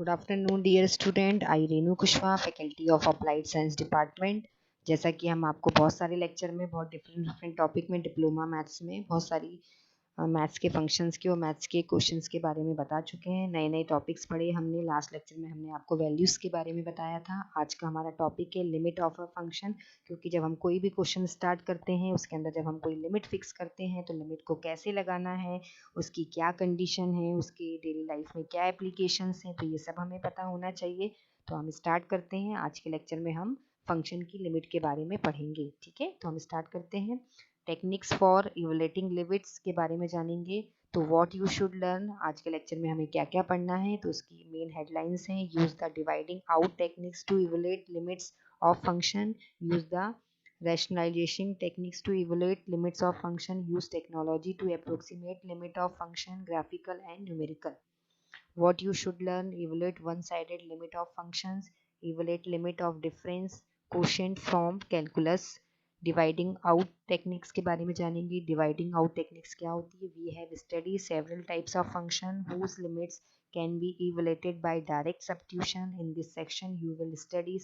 Good afternoon dear student. I Renu Kushwaha, faculty of applied science department. जैसा कि हम आपको बहुत सारे लेक्चर में बहुत डिफरेंट डिफरेंट टॉपिक में डिप्लोमा मैथ्स में बहुत सारी मैथ्स के फंक्शंस के और मैथ्स के क्वेश्चंस के बारे में बता चुके हैं। नए नए टॉपिक्स पढ़े हमने। लास्ट लेक्चर में हमने आपको वैल्यूज़ के बारे में बताया था। आज का हमारा टॉपिक है लिमिट ऑफ अ फंक्शन, क्योंकि जब हम कोई भी क्वेश्चन स्टार्ट करते हैं उसके अंदर जब हम कोई लिमिट फिक्स करते हैं तो लिमिट को कैसे लगाना है, उसकी क्या कंडीशन है, उसकी डेली लाइफ में क्या एप्लीकेशंस हैं, तो ये सब हमें पता होना चाहिए। तो हम स्टार्ट करते हैं। आज के लेक्चर में हम फंक्शन की लिमिट के बारे में पढ़ेंगे। ठीक है, तो हम स्टार्ट करते हैं। टेक्निक्स फॉर इवैल्यूएटिंग लिमिट्स के बारे में जानेंगे। तो व्हाट यू शुड लर्न, आज के लेक्चर में हमें क्या क्या पढ़ना है, तो उसकी मेन हेडलाइंस हैं। Use the dividing out techniques to evaluate limits of function. Use the rationalization techniques to evaluate limits of function. Use technology to approximate limit of function, graphical and numerical. What you should learn: evaluate one-sided limit of functions, evaluate limit of difference, quotient from calculus. Dividing out techniques के बारे में जानेंगे। Dividing out techniques क्या होती है? We have study several types of function whose limits can be evaluated by direct substitution. In this section you will study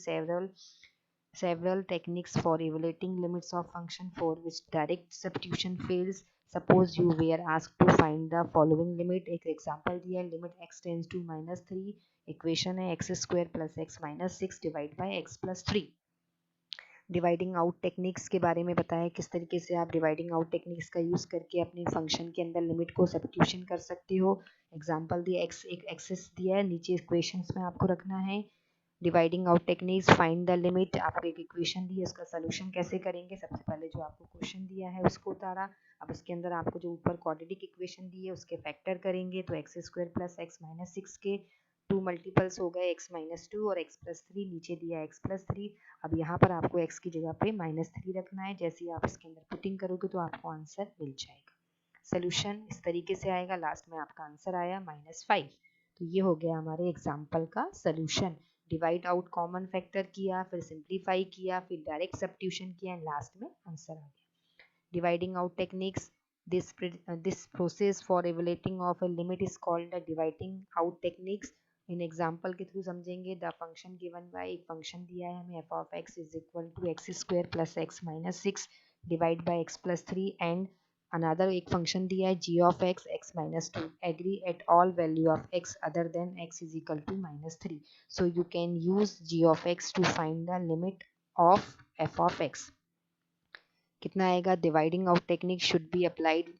several techniques for evaluating limits of function for which direct substitution fails. Suppose you were asked to find the following limit. एक example दिया है, limit x tends to -3, equation है x square plus x minus 6 divide by x plus 3। Dividing out techniques के बारे में बताया किस तरीके से आप डिवाइडिंग आउट टेक्निक्स का यूज़ करके अपने फंक्शन के अंदर लिमिट को सब्स्टिट्यूशन कर सकते हो। एग्जांपल दिया, x एक एक्सेस दिया है, नीचे इक्वेशंस में आपको रखना है। Dividing out techniques, find the limit, आपको एक इक्वेशन दी है, उसका सोल्यूशन कैसे करेंगे? सबसे पहले जो आपको क्वेश्चन दिया है उसको उतारा, अब उसके अंदर आपको जो ऊपर क्वाड्रेटिक इक्वेशन दी है उसके फैक्टर करेंगे, तो x square plus X minus 6 के 2 मल्टीपल्स हो गए, x माइनस 2 और x प्लस 3, नीचे दिया x प्लस 3। अब यहाँ पर आपको x की जगह पे -3 रखना है। जैसे ही आप इसके अंदर पुटिंग करोगे तो आपको आंसर मिल जाएगा। सोल्यूशन इस तरीके से आएगा, लास्ट में आपका आंसर आया -5। तो ये हो गया हमारे एग्जाम्पल का solution. Divide out common factor किया, फिर सिंप्लीफाई किया, फिर डायरेक्ट सब्स्टिट्यूशन किया, लास्ट में आंसर आ गया। Dividing out techniques, this process for evaluating of a limit is called the dividing out techniques. इन एग्जाम्पल के थ्रू समझेंगे। द फंक्शन गिवन बाय, एक फंक्शन दिया है हमें, F of X is equal to X square plus X minus 6 divide by X plus 3, and another एक function दिया है G of X X minus 2, agree at all value of X other than X is equal to -3। So you can use G of X to find the limit of F of x. कितना आएगा? Dividing out technique should be applied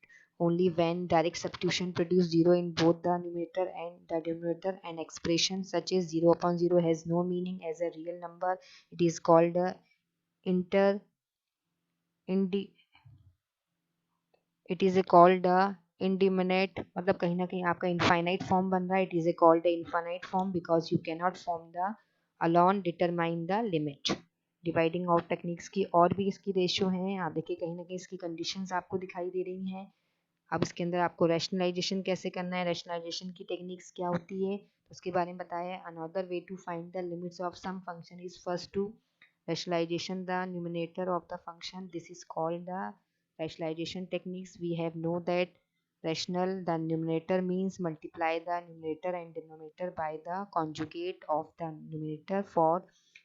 only when direct substitution produce 0 in both the numerator and the denominator. An expression such as 0 upon 0 has no meaning as a real number. It is called a inter indi it is a called a indeterminate, मतलब कहीं ना कहीं आपका infinite form बन रहा है। It is a called a infinite form because you cannot form the alone determine the limit. Dividing out techniques की और भी इसकी रेशियो हैं, आप देखिए कहीं ना कहीं इसकी कंडीशंस आपको दिखाई दे रही हैं। अब इसके अंदर आपको रैशनलाइजेशन कैसे करना है, रैशनलाइजेशन की टेक्निक्स क्या होती है, तो उसके बारे में बताया है। Another way to find the limits of some function is first to rationalization the numerator of the function. This is called the rationalization techniques. We have know that rational, the numerator means multiply the numerator and denominator by the conjugate of the numerator. For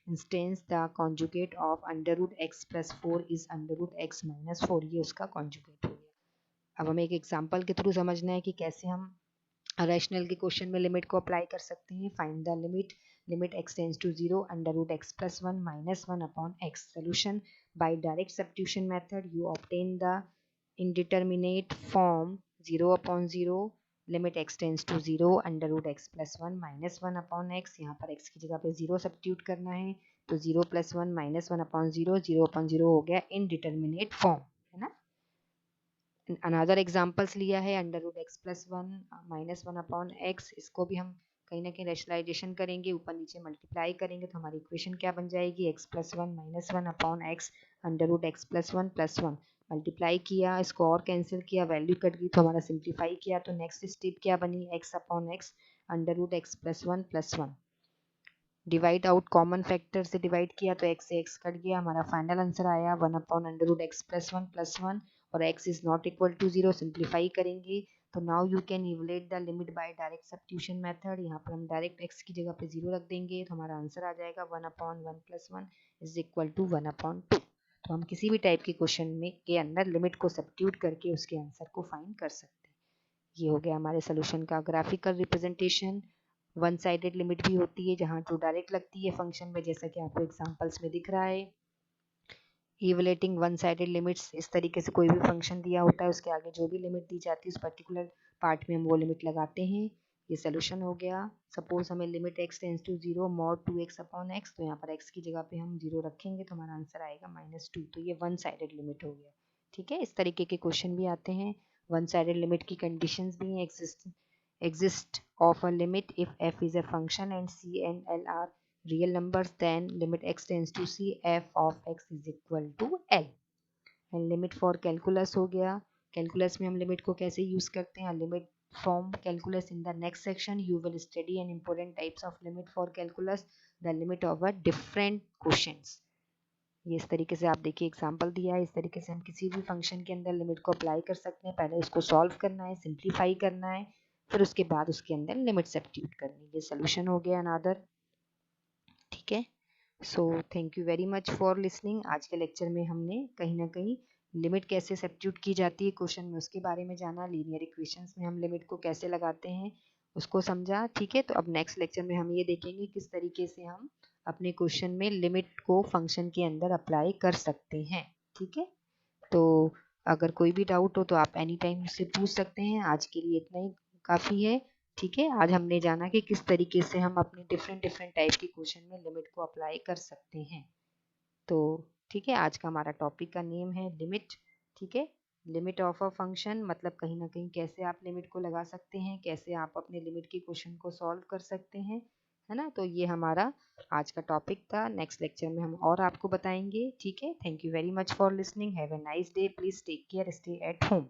instance, the conjugate of under root x plus 4 is under root x minus 4, ये उसका conjugate हो गया। अब हमें एक example के through समझना है कि कैसे हम रैशनल के क्वेश्चन में लिमिट को अप्लाई कर सकते हैं। Find the limit, limit x tends to 0 under root x plus 1 minus 1 upon x। Solution by direct substitution method you obtain the indeterminate form 0 upon 0 limit x tends to 0 under root x plus 1 minus 1 upon x। यहाँ पर x की जगह पे 0 substitute करना है, तो 0 plus 1 minus 1 upon 0, 0 upon 0 हो गया इनडिटरमिनेट फॉर्म, है ना। अनदर एग्जाम्पल्स लिया है, under root x plus 1 minus 1 upon x. इसको भी हम कहीं ना कहीं रैशनलाइजेशन करेंगे, ऊपर नीचे मल्टीप्लाई करेंगे, तो हमारी इक्वेशन क्या बन जाएगी? X plus 1 minus 1 upon x under root x plus 1 plus 1। Multiply किया, इसको और कैंसिल किया, वैल्यू कट गई, तो हमारा सिंप्लीफाई किया, तो नेक्स्ट स्टेप क्या बनी? X upon x under root x plus 1 plus 1। Divide out common factor से डिवाइड किया, तो x से x कट गया, हमारा फाइनल आंसर आया 1 upon under root x plus 1 plus 1, और x is not equal to 0। Simplify करेंगे तो now you can evaluate the limit by direct substitution method. यहाँ पर हम डायरेक्ट x की जगह पे 0 रख देंगे तो हमारा आंसर आ जाएगा 1/1 + 1 इज इक्वल टू 1/2। तो हम किसी भी टाइप के क्वेश्चन में के अंदर लिमिट को सब्स्टिट्यूट करके उसके आंसर को फाइंड कर सकते हैं। ये हो गया हमारे सोल्यूशन का graphical representation. One sided limit भी होती है जहाँ जो डायरेक्ट लगती है फंक्शन में, जैसा कि आपको एग्जांपल्स में दिख रहा है। इवलेटिंग वन साइडेड लिमिट्स, इस तरीके से कोई भी फंक्शन दिया होता है उसके आगे जो भी लिमिट दी जाती है उस पर्टिकुलर पार्ट में हम वो लिमिट लगाते हैं। ये सोल्यूशन हो गया। सपोज हमें limit x tends to 0 mod 2x/x, तो यहाँ पर x की जगह पे हम 0 रखेंगे तो हमारा आंसर आएगा -2। तो ये वन साइडेड लिमिट हो गया। ठीक है, इस तरीके के क्वेश्चन भी आते हैं। वन साइडेड लिमिट की कंडीशंस भी हैं। exist of a limit if f is a function and c and l are real numbers, then limit x tends to c f of x is equal to l। And limit for calculus हो गया। Calculus में हम limit को कैसे use करते हैं। Limit from calculus in the next section you will study an important types of limit for calculus, the limit of a different questions. ये इस तरीके से आप देखिए एग्जांपल दिया है। इस तरीके से हम किसी भी फंक्शन के अंदर लिमिट को अप्लाई कर सकते हैं। पहले उसको सॉल्व करना है, सिंप्लीफाई करना है, फिर उसके बाद उसके अंदर लिमिट सब्स्टिट्यूट करनी है। ये सोल्यूशन हो गया अनदर। ठीक है, so thank you very much for listening. आज के लेक्चर में हमने कहीं ना कहीं लिमिट कैसे सब्स्टिट्यूट की जाती है क्वेश्चन में उसके बारे में जाना। लीनियर इक्वेशंस में हम लिमिट को कैसे लगाते हैं उसको समझा। ठीक है, तो अब नेक्स्ट लेक्चर में हम ये देखेंगे किस तरीके से हम अपने क्वेश्चन में लिमिट को फंक्शन के अंदर अप्लाई कर सकते हैं। ठीक है, तो अगर कोई भी डाउट हो तो आप एनी टाइम मुझसे पूछ सकते हैं। आज के लिए इतना ही काफ़ी है। ठीक है, आज हमने जाना कि किस तरीके से हम अपने डिफरेंट टाइप के क्वेश्चन में लिमिट को अप्लाई कर सकते हैं। तो ठीक है, आज का हमारा टॉपिक का नेम है लिमिट। ठीक है, लिमिट ऑफ अ फंक्शन मतलब कहीं ना कहीं कैसे आप लिमिट को लगा सकते हैं, कैसे आप अपने लिमिट के क्वेश्चन को सॉल्व कर सकते हैं, है ना। तो ये हमारा आज का टॉपिक था। नेक्स्ट लेक्चर में हम और आपको बताएंगे। ठीक है, thank you very much for listening. Have a nice day. Please take care, stay at home.